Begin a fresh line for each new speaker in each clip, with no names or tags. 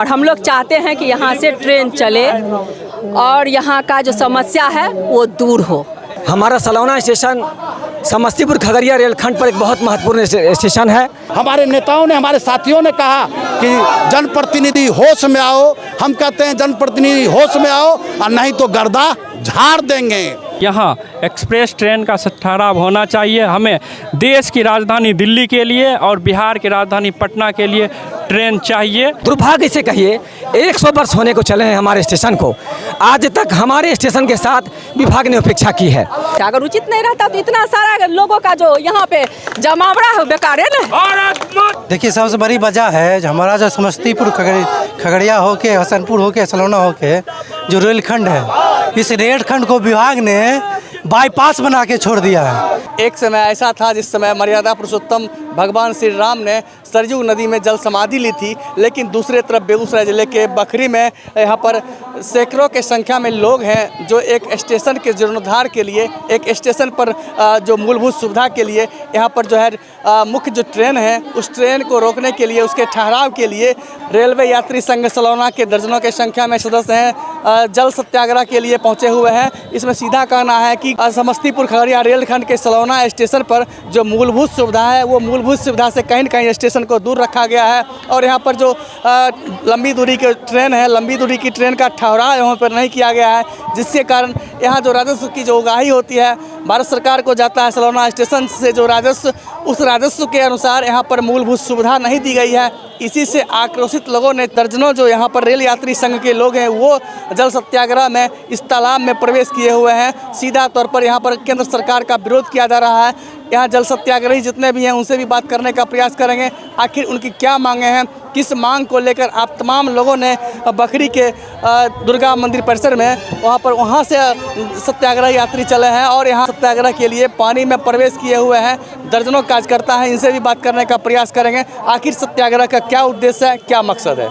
और हम लोग चाहते हैं कि यहाँ से ट्रेन चले और यहाँ का जो समस्या है वो दूर हो।
हमारा सलौना स्टेशन समस्तीपुर खगड़िया रेलखंड पर एक बहुत महत्वपूर्ण स्टेशन है।
हमारे नेताओं ने, हमारे साथियों ने कहा कि जनप्रतिनिधि होश में आओ। हम कहते हैं जनप्रतिनिधि होश में आओ और नहीं तो गर्दा झाड़ देंगे।
यहाँ एक्सप्रेस ट्रेन का ठहराव होना चाहिए। हमें देश की राजधानी दिल्ली के लिए और बिहार की राजधानी पटना के लिए ट्रेन चाहिए।
दुर्भाग्य से कहिए 100 वर्ष होने को चले हैं हमारे स्टेशन को, आज तक हमारे स्टेशन के साथ विभाग ने उपेक्षा की है।
अगर उचित नहीं रहता तो इतना सारा लोगों का जो यहाँ पे जमावड़ा है बेकार है ना।
देखिए, सबसे बड़ी वजह है हमारा जो समस्तीपुर खगड़िया होके हसनपुर होके सलौना होके जो रेलखंड है, इस रेलखंड को विभाग ने बाईपास बना के छोड़ दिया है।
एक समय ऐसा था जिस समय मर्यादा पुरुषोत्तम भगवान श्री राम ने सरयू नदी में जल समाधि ली थी, लेकिन दूसरे तरफ बेगूसराय जिले के बखरी में यहाँ पर सैकड़ों के संख्या में लोग हैं जो एक स्टेशन के जीर्णोद्धार के लिए, एक स्टेशन पर जो मूलभूत सुविधा के लिए यहाँ पर जो है मुख्य जो ट्रेन है उस ट्रेन को रोकने के लिए, उसके ठहराव के लिए रेलवे यात्री संघ सलौना के दर्जनों के संख्या में सदस्य हैं, जल सत्याग्रह के लिए पहुँचे हुए हैं। इसमें सीधा कहना है कि समस्तीपुर खगड़िया रेलखंड के सलौना स्टेशन पर जो मूलभूत सुविधा है वो मूलभूत सुविधा से कहीं न कहीं स्टेशन को दूर रखा गया है और यहाँ पर जो लंबी दूरी की ट्रेन है, लंबी दूरी की ट्रेन का ठहराव यहाँ पर नहीं किया गया है, जिसके कारण यहाँ जो राजस्व की जो उगाही होती है भारत सरकार को जाता है सलौना स्टेशन से जो राजस्व, उस राजस्व के अनुसार यहाँ पर मूलभूत सुविधा नहीं दी गई है। इसी से आक्रोशित लोगों ने, दर्जनों जो यहाँ पर रेल यात्री संघ के लोग हैं वो जल सत्याग्रह में इस तालाब में प्रवेश किए हुए हैं। सीधा तौर पर यहाँ पर केंद्र सरकार का विरोध किया जा रहा है। यहाँ जल सत्याग्रही जितने भी हैं उनसे भी बात करने का प्रयास करेंगे, आखिर उनकी क्या मांगे हैं, किस मांग को लेकर आप तमाम लोगों ने बखरी के दुर्गा मंदिर परिसर में वहाँ से सत्याग्रह यात्री चले हैं और यहाँ सत्याग्रह के लिए पानी में प्रवेश किए हुए हैं। दर्जनों कार्यकर्ता हैं, इनसे भी बात करने का प्रयास करेंगे, आखिर सत्याग्रह का क्या उद्देश्य है, क्या मकसद है।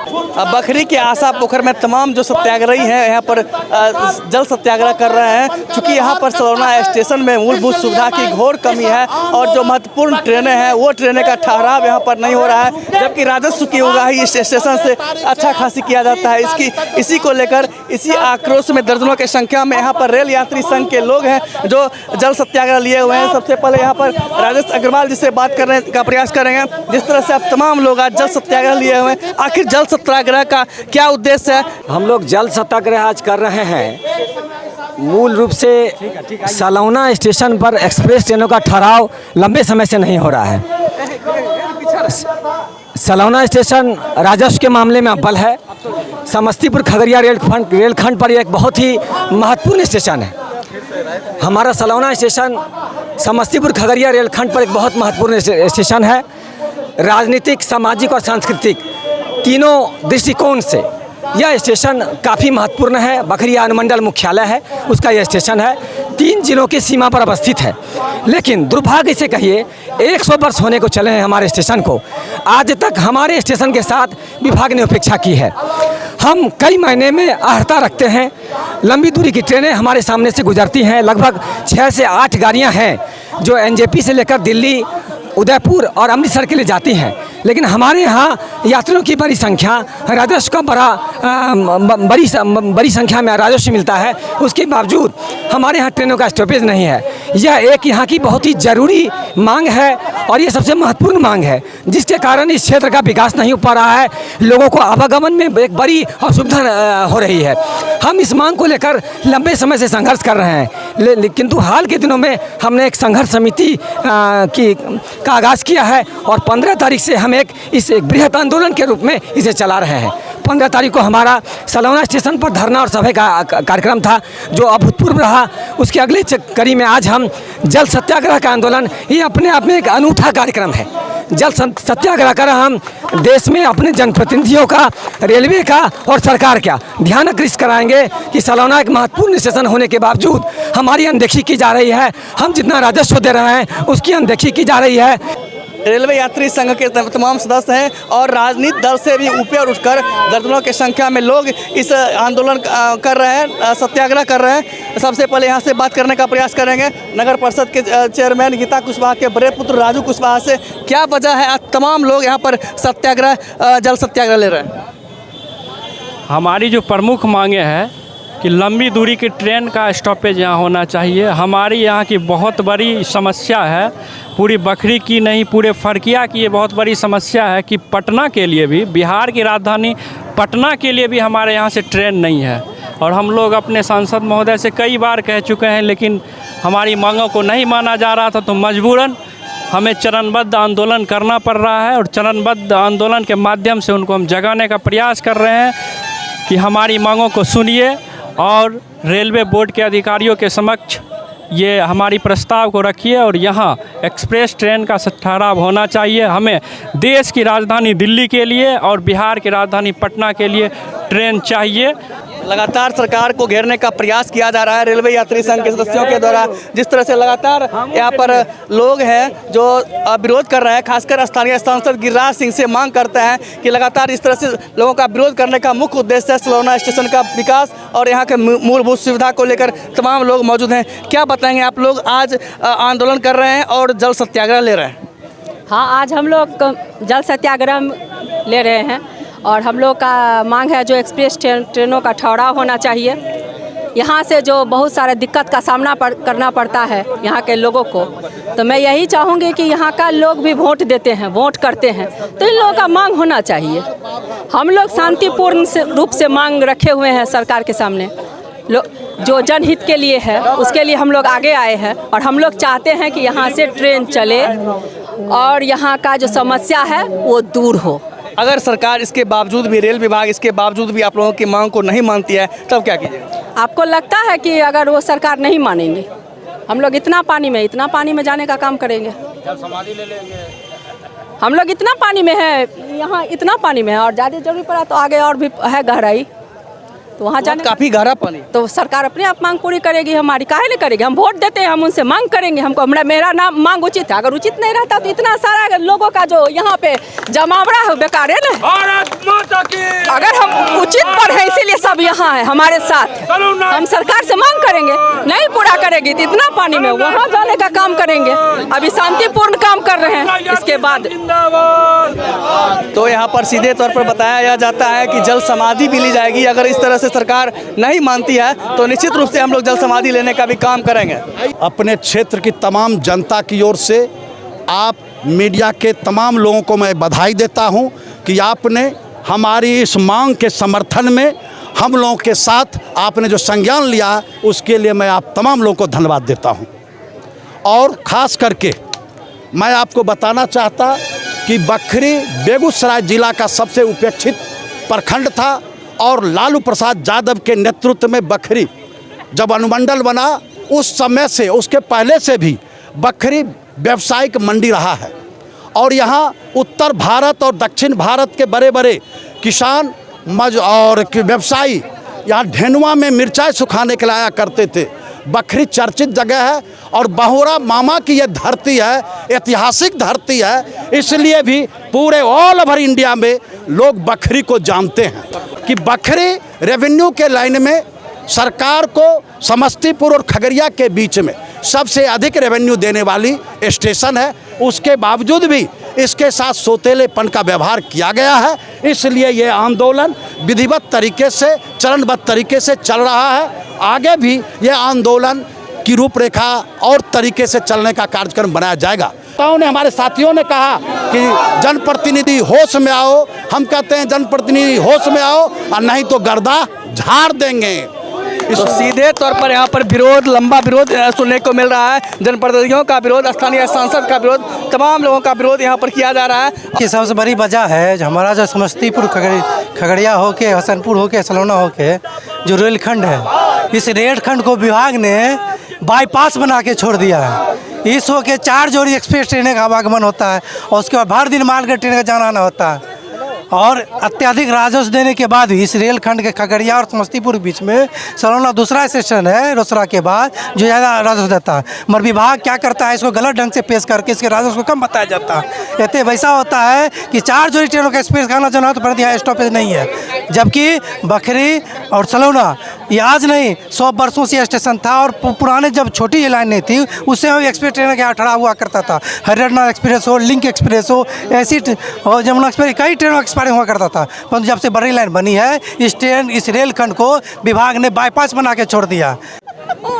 बखरी के आशा पोखर में तमाम जो सत्याग्रही हैं यहाँ पर जल सत्याग्रह कर रहे हैं, चूँकि यहाँ पर सलौना स्टेशन में मूलभूत सुविधा की घोर कमी है और जो महत्वपूर्ण ट्रेनें हैं वो ट्रेनें का ठहराव यहाँ पर नहीं हो रहा है, जबकि राजस्व की उगाही इस स्टेशन से अच्छा खासी किया जाता है। इसी को लेकर इसी आक्रोश में दर्जनों की संख्या में यहाँ पर रेल यात्री संघ के लोग हैं जो जल सत्याग्रह लिए हुए हैं। सबसे पहले यहाँ पर राजेश अग्रवाल जिससे बात करने का प्रयास करेंगे। जिस तरह से अब तमाम लोग आज जल सत्याग्रह लिए हुए हैं, आखिर जल सत्याग्रह का क्या उद्देश्य है?
हम लोग जल सत्याग्रह आज कर रहे हैं मूल रूप से सलौना स्टेशन पर एक्सप्रेस ट्रेनों का ठहराव लंबे समय से नहीं हो रहा है। सलौना स्टेशन राजस्व के मामले में अव्वल है। समस्तीपुर खगड़िया रेलखंड पर एक बहुत ही महत्वपूर्ण स्टेशन है। हमारा सलौना स्टेशन समस्तीपुर खगड़िया रेलखंड पर एक बहुत महत्वपूर्ण स्टेशन है। राजनीतिक, सामाजिक और सांस्कृतिक तीनों दृष्टिकोण से यह स्टेशन काफ़ी महत्वपूर्ण है। बखरी अनुमंडल मुख्यालय है, उसका यह स्टेशन है, 3 जिलों की सीमा पर अवस्थित है। लेकिन दुर्भाग्य से कहिए 100 वर्ष होने को चले हैं हमारे स्टेशन को, आज तक हमारे स्टेशन के साथ विभाग ने उपेक्षा की है। हम कई महीने में आहर्ता रखते हैं। लंबी दूरी की ट्रेनें हमारे सामने से गुजरती हैं, लगभग 6 से 8 गाड़ियाँ हैं जो एनजेपी से लेकर दिल्ली, उदयपुर और अमृतसर के लिए जाती हैं, लेकिन हमारे यहाँ यात्रियों की बड़ी संख्या, राजस्व का बड़ी संख्या में राजस्व मिलता है, उसके बावजूद हमारे यहाँ ट्रेनों का स्टॉपेज नहीं है। यह एक यहाँ की बहुत ही ज़रूरी मांग है और ये सबसे महत्वपूर्ण मांग है, जिसके कारण इस क्षेत्र का विकास नहीं हो पा रहा है। लोगों को आवागमन में एक बड़ी असुविधा हो रही है। हम इस मांग को लेकर लंबे समय से संघर्ष कर रहे हैं, किंतु हाल के दिनों में हमने एक संघर्ष समिति का आगाज़ किया है और 15 तारीख से हम एक बृहत आंदोलन के रूप में इसे चला रहे हैं। 15 तारीख को हमारा सलौना स्टेशन पर धरना और सभा का कार्यक्रम था जो अभूतपूर्व रहा। उसके अगले कड़ी में आज हम जल सत्याग्रह का आंदोलन, ये अपने आप में एक अनूठा कार्यक्रम है। जल सत्याग्रह कर हम देश में अपने जनप्रतिनिधियों का, रेलवे का और सरकार का ध्यान आकृष्ट कराएंगे कि सलौना एक महत्वपूर्ण स्टेशन होने के बावजूद हमारी अनदेखी की जा रही है। हम जितना राजस्व दे रहे हैं उसकी अनदेखी की जा रही है।
रेलवे यात्री संघ के तमाम सदस्य हैं और राजनीतिक दल से भी ऊपर उठकर दर्जनों की संख्या में लोग इस आंदोलन कर रहे हैं, सत्याग्रह कर रहे हैं। सबसे पहले यहाँ से बात करने का प्रयास करेंगे नगर परिषद के चेयरमैन गीता कुशवाहा के बड़े पुत्र राजू कुशवाहा से। क्या वजह है आज तमाम लोग यहाँ पर सत्याग्रह, जल सत्याग्रह ले रहे हैं?
हमारी जो प्रमुख मांगे हैं कि लंबी दूरी की ट्रेन का स्टॉपेज यहाँ होना चाहिए। हमारी यहाँ की बहुत बड़ी समस्या है, पूरी बखरी की नहीं पूरे फरकिया की ये बहुत बड़ी समस्या है कि पटना के लिए भी, बिहार की राजधानी पटना के लिए भी हमारे यहाँ से ट्रेन नहीं है। और हम लोग अपने सांसद महोदय से कई बार कह चुके हैं, लेकिन हमारी मांगों को नहीं माना जा रहा था, तो मजबूरन हमें चरणबद्ध आंदोलन करना पड़ रहा है। और चरणबद्ध आंदोलन के माध्यम से उनको हम जगाने का प्रयास कर रहे हैं कि हमारी मांगों को सुनिए और रेलवे बोर्ड के अधिकारियों के समक्ष ये हमारी प्रस्ताव को रखिए और यहाँ एक्सप्रेस ट्रेन का ठहराव होना चाहिए। हमें देश की राजधानी दिल्ली के लिए और बिहार की राजधानी पटना के लिए ट्रेन चाहिए।
लगातार सरकार को घेरने का प्रयास किया जा रहा है रेलवे यात्री संघ के सदस्यों के द्वारा। जिस तरह से लगातार यहाँ पर लोग हैं जो विरोध कर रहे हैं, खासकर स्थानीय सांसद गिरिराज सिंह से मांग करते हैं कि लगातार इस तरह से लोगों का विरोध करने का मुख्य उद्देश्य है सलौना स्टेशन का विकास और यहाँ के मूलभूत सुविधा को लेकर तमाम लोग मौजूद हैं। क्या बताएंगे आप लोग आज आंदोलन कर रहे हैं और जल सत्याग्रह ले रहे हैं?
हाँ, आज हम लोग जल सत्याग्रह ले रहे हैं और हम लोग का मांग है जो एक्सप्रेस ट्रेनों का ठहराव होना चाहिए। यहाँ से जो बहुत सारे दिक्कत का सामना करना पड़ता है यहाँ के लोगों को, तो मैं यही चाहूँगी कि यहाँ का लोग भी वोट देते हैं, वोट करते हैं, तो इन लोगों का मांग होना चाहिए। हम लोग शांतिपूर्ण रूप से मांग रखे हुए हैं सरकार के सामने, जो जनहित के लिए है उसके लिए हम लोग आगे आए हैं और हम लोग चाहते हैं कि यहाँ से ट्रेन चले और यहाँ का जो समस्या है वो दूर हो।
अगर सरकार इसके बावजूद भी, रेल विभाग इसके बावजूद भी आप लोगों की मांग को नहीं मानती है, तब क्या कीजिएगा?
आपको लगता है कि अगर वो सरकार नहीं मानेंगे, हम लोग इतना पानी में जाने का काम करेंगे? समाधि ले लेंगे। हम लोग इतना पानी में है, यहाँ इतना पानी में है और ज़्यादा जरूरी पड़ा तो आगे और भी है गहराई, तो वहाँ जाने
काफ़ी गहरा पानी,
तो सरकार अपने आप मांग पूरी करेगी, हमारी काहे नहीं करेगी? हम वोट देते हैं, हम उनसे मांग करेंगे। हमको मेरा नाम मांग उचित है, अगर उचित नहीं रहता तो इतना सारा लोगों का जो यहाँ पे जमावड़ा है बेकार है ना। अगर हम उचित पर है इसीलिए सब यहाँ है हमारे साथ, हम सरकार से मांग करेंगे, नहीं पूरा करेगी तो इतना पानी में वहाँ जाने का काम करेंगे। अभी शांतिपूर्ण काम कर रहे हैं, इसके बाद
तो यहाँ पर सीधे तौर पर बताया जाता है कि जल समाधि भी ली जाएगी। अगर इस तरह से सरकार नहीं मानती है तो निश्चित रूप से हम लोग जल समाधि लेने का भी काम करेंगे।
अपने क्षेत्र की तमाम जनता की ओर से आप मीडिया के तमाम लोगों को मैं बधाई देता हूं कि आपने हमारी इस मांग के समर्थन में हम लोगों के साथ आपने जो संज्ञान लिया, उसके लिए मैं आप तमाम लोगों को धन्यवाद देता हूं। और ख़ास करके मैं आपको बताना चाहता कि बखरी बेगूसराय जिला का सबसे उपेक्षित प्रखंड था और लालू प्रसाद यादव के नेतृत्व में बखरी जब अनुमंडल बना उस समय से, उसके पहले से भी बखरी व्यावसायिक मंडी रहा है। और यहाँ उत्तर भारत और दक्षिण भारत के बड़े बड़े किसान और व्यवसायी यहाँ ढेनुआ में मिर्चाई सुखाने के लिए आया करते थे। बखरी चर्चित जगह है और बहुरा मामा की यह धरती है, ऐतिहासिक धरती है, इसलिए भी पूरे ऑल ओवर इंडिया में लोग बखरी को जानते हैं कि बखरी रेवेन्यू के लाइन में सरकार को समस्तीपुर और खगड़िया के बीच में सबसे अधिक रेवेन्यू देने वाली स्टेशन है। उसके बावजूद भी इसके साथ सोतेलेपन का व्यवहार किया गया है, इसलिए ये आंदोलन विधिवत तरीके से, चरणबद्ध तरीके से चल रहा है। आगे भी ये आंदोलन की रूपरेखा और तरीके से चलने का कार्यक्रम बनाया जाएगा। हमारे साथियों ने कहा कि जनप्रतिनिधि होश में आओ, हम कहते हैं जनप्रतिनिधि होश में आओ और नहीं तो गर्दा झाड़ देंगे।
तो सीधे तौर पर यहाँ पर विरोध, लंबा विरोध सुनने को मिल रहा है। जनप्रतिनिधियों का विरोध, स्थानीय सांसद का विरोध, तमाम लोगों का विरोध यहाँ पर किया जा रहा है।
कि सबसे बड़ी वजह है हमारा जो समस्तीपुर खगड़िया होके, हसनपुर होके, सलौना होके जो रेलखंड है, इस रेलखंड को विभाग ने बाईपास बना के छोड़ दिया है। इस हो के 4 जोड़ी एक्सप्रेस ट्रेन का आवागमन होता है और उसके बाद भर दिन मालगाड़ी ट्रेन का जाना आना होता है। और अत्यधिक राजस्व देने के बाद इस रेलखंड के खगड़िया और समस्तीपुर के बीच में सलौना दूसरा स्टेशन है रोसड़ा के बाद जो ज़्यादा राजस्व देता है, मगर विभाग क्या करता है, इसको गलत ढंग से पेश करके इसके राजस्व को कम बताया जाता है। ऐसे वैसा होता है कि 4 जोड़ी ट्रेनों का एक्सप्रेस खाना जाना तो पर यहाँ स्टॉपेज नहीं है, जबकि बखरी और सलौना ये आज नहीं 100 वर्षों से स्टेशन था। और पुराने जब छोटी ये लाइनें थी उससे एक्सप्रेस ट्रेन के यहाँ खड़ा हुआ करता था। हरियाणा एक्सप्रेस हो, लिंक एक्सप्रेस हो, ऐसी और जमुना एक्सप्रेस, कई ट्रेनों एक्सपायरिंग हुआ करता था। परंतु जब से बड़ी लाइन बनी है इस रेलखंड को विभाग ने बाईपास बना के छोड़ दिया।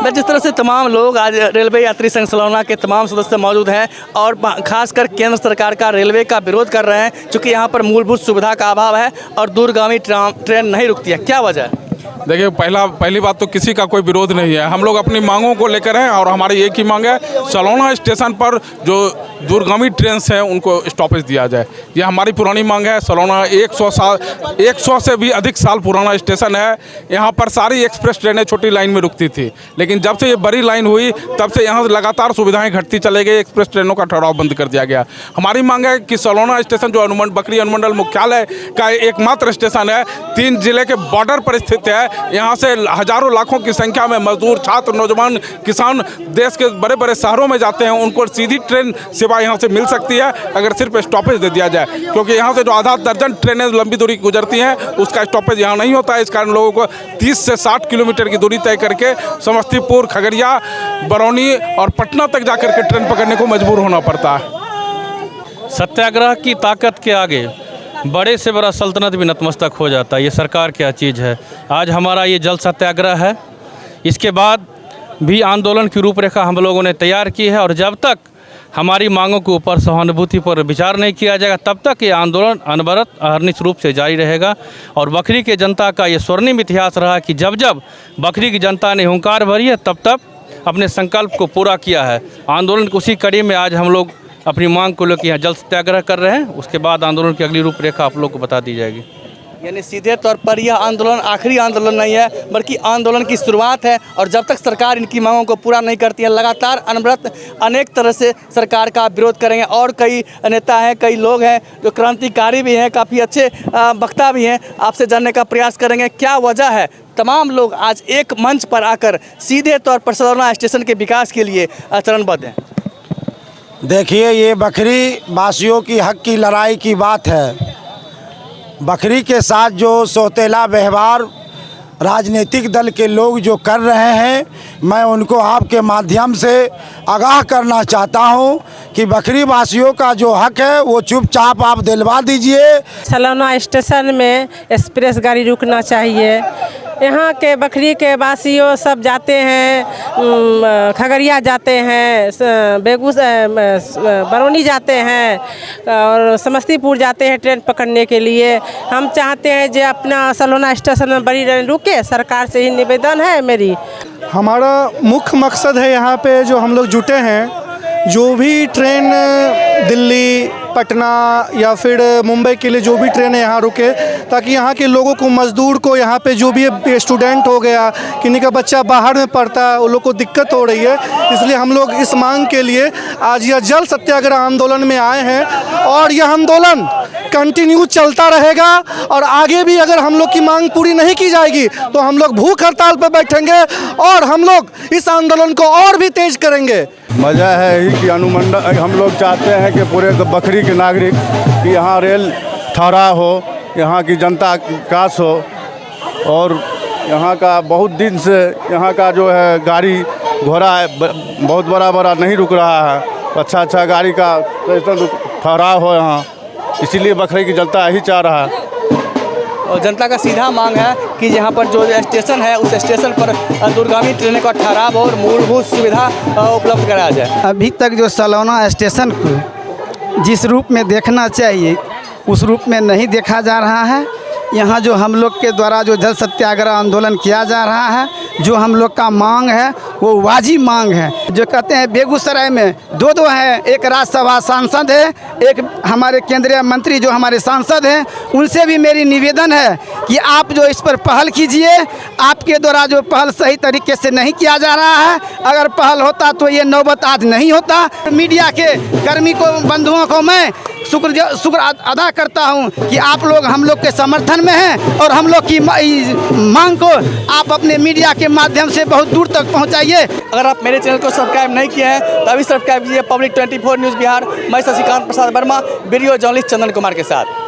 जिस तरह से तमाम लोग आज रेलवे यात्री संघ सलौना के तमाम सदस्य मौजूद हैं और खासकर केंद्र सरकार का रेलवे का विरोध कर रहे हैं, क्योंकि यहाँ पर मूलभूत सुविधा का अभाव है और दूरगामी ट्रेन नहीं रुकती है। क्या वजह है?
देखिए, पहली बात तो किसी का कोई विरोध नहीं है। हम लोग अपनी मांगों को लेकर हैं और हमारी एक ही मांग है, सलौना स्टेशन पर जो दूरगामी ट्रेन हैं उनको स्टॉपेज दिया जाए। ये हमारी पुरानी मांग है। सलौना 100 से भी अधिक साल पुराना स्टेशन है। यहाँ पर सारी एक्सप्रेस ट्रेनें छोटी लाइन में रुकती थी, लेकिन जब से ये बड़ी लाइन हुई तब से यहाँ लगातार सुविधाएँ घटती चले गई। एक्सप्रेस ट्रेनों का ठहराव बंद कर दिया गया। हमारी मांग है कि सलौना स्टेशन जो बकरी अनुमंडल मुख्यालय का एकमात्र स्टेशन है, 3 जिले के बॉर्डर पर स्थित है। यहाँ से हजारों लाखों की संख्या में मजदूर, छात्र, नौजवान, किसान देश के बड़े बड़े शहरों में जाते हैं। उनको सीधी ट्रेन सेवा यहाँ से मिल सकती है अगर सिर्फ स्टॉपेज दे दिया जाए, क्योंकि यहाँ से जो आधा दर्जन ट्रेनें लंबी दूरी गुजरती हैं उसका स्टॉपेज यहाँ नहीं होता है। इस कारण लोगों को 30 से 60 किलोमीटर की दूरी तय करके समस्तीपुर, खगड़िया, बरौनी और पटना तक जाकर के ट्रेन पकड़ने को मजबूर होना पड़ता है।
सत्याग्रह की ताकत के आगे बड़े से बड़ा सल्तनत भी नतमस्तक हो जाता है। ये सरकार क्या चीज़ है। आज हमारा ये जल सत्याग्रह है, इसके बाद भी आंदोलन की रूपरेखा हम लोगों ने तैयार की है और जब तक हमारी मांगों के ऊपर सहानुभूति पर विचार नहीं किया जाएगा तब तक ये आंदोलन अनवरत अहर्निश रूप से जारी रहेगा। और बखरी के जनता का ये स्वर्णिम इतिहास रहा कि जब जब बखरी की जनता ने हुंकार भरी है तब तब अपने संकल्प को पूरा किया है। आंदोलन की उसी कड़ी में आज हम लोग अपनी मांग को लेकर यहाँ जल सत्याग्रह कर रहे हैं। उसके बाद आंदोलन की अगली रूपरेखा आप लोग को बता दी जाएगी।
यानी सीधे तौर पर यह आंदोलन आखिरी आंदोलन नहीं है, बल्कि आंदोलन की शुरुआत है। और जब तक सरकार इनकी मांगों को पूरा नहीं करती है, लगातार अनवरत अनेक तरह से सरकार का विरोध करेंगे। और कई नेता हैं, कई लोग हैं जो क्रांतिकारी भी हैं, काफ़ी अच्छे वक्ता भी हैं, आपसे जानने का प्रयास करेंगे क्या वजह है तमाम लोग आज एक मंच पर आकर सीधे तौर पर सलौना स्टेशन के विकास के लिए चरणबद्ध हैं।
देखिए, ये बखरी वासियों की हक की लड़ाई की बात है। बखरी के साथ जो सौतेला व्यवहार राजनीतिक दल के लोग जो कर रहे हैं, मैं उनको आपके माध्यम से आगाह करना चाहता हूं कि बखरी वासियों का जो हक है वो चुपचाप आप दिलवा दीजिए।
सलौना स्टेशन में एक्सप्रेस गाड़ी रुकना चाहिए। यहाँ के बखरी के वासियों सब जाते हैं, खगड़िया जाते हैं, बरौनी जाते हैं और समस्तीपुर जाते हैं ट्रेन पकड़ने के लिए। हम चाहते हैं जो अपना सलौना स्टेशन में बड़ी ट्रेन रुके। सरकार से ही निवेदन है मेरी।
हमारा मुख्य मकसद है यहाँ पे जो हम लोग जुटे हैं, जो भी ट्रेन दिल्ली, पटना या फिर मुंबई के लिए जो भी ट्रेन है यहाँ रुके, ताकि यहाँ के लोगों को, मज़दूर को, यहाँ पे जो भी स्टूडेंट हो गया, किन्हीं का बच्चा बाहर में पढ़ता है, उन लोग को दिक्कत हो रही है। इसलिए हम लोग इस मांग के लिए आज यह जल सत्याग्रह आंदोलन में आए हैं और यह आंदोलन कंटिन्यू चलता रहेगा। और आगे भी अगर हम लोग की मांग पूरी नहीं की जाएगी तो हम लोग भूख हड़ताल पर बैठेंगे और हम लोग इस आंदोलन को और भी तेज करेंगे।
वजह है ही कि अनुमंडल हम लोग चाहते हैं कि पूरे बखरी के नागरिक कि यहाँ रेल ठहराव हो, यहाँ की जनता विकास हो। और यहाँ का बहुत दिन से यहाँ का जो है गाड़ी घोड़ा है बहुत बड़ा नहीं रुक रहा है। अच्छा गाड़ी का ठहराव हो यहाँ, इसीलिए बखरी की जनता यही चाह रहा है।
और जनता का सीधा मांग है कि यहाँ पर जो स्टेशन है उस स्टेशन पर दूरगामी ट्रेनों का ठहराव और मूलभूत सुविधा उपलब्ध कराया जाए।
अभी तक जो सलौना स्टेशन को जिस रूप में देखना चाहिए उस रूप में नहीं देखा जा रहा है। यहाँ जो हम लोग के द्वारा जो जल सत्याग्रह आंदोलन किया जा रहा है, जो हम लोग का मांग है वो वाजिब मांग है। जो कहते हैं बेगूसराय में दो हैं, एक राज्यसभा सांसद है, एक हमारे केंद्रीय मंत्री जो हमारे सांसद हैं, उनसे भी मेरी निवेदन है कि आप जो इस पर पहल कीजिए। आपके द्वारा जो पहल सही तरीके से नहीं किया जा रहा है, अगर पहल होता तो ये नौबत आज नहीं होता। मीडिया के कर्मी को, बंधुओं को मैं शुक्र अदा करता हूं कि आप लोग हम लोग के समर्थन में हैं और हम लोग की मांग को आप अपने मीडिया के माध्यम से बहुत दूर तक पहुंचाइए।
अगर आप मेरे चैनल को सब्सक्राइब नहीं किए हैं तो अभी सब्सक्राइब कीजिए। Public 24 news Bihar. मैं शशिकांत प्रसाद वर्मा, वीडियो जर्नलिस्ट चंदन कुमार के साथ।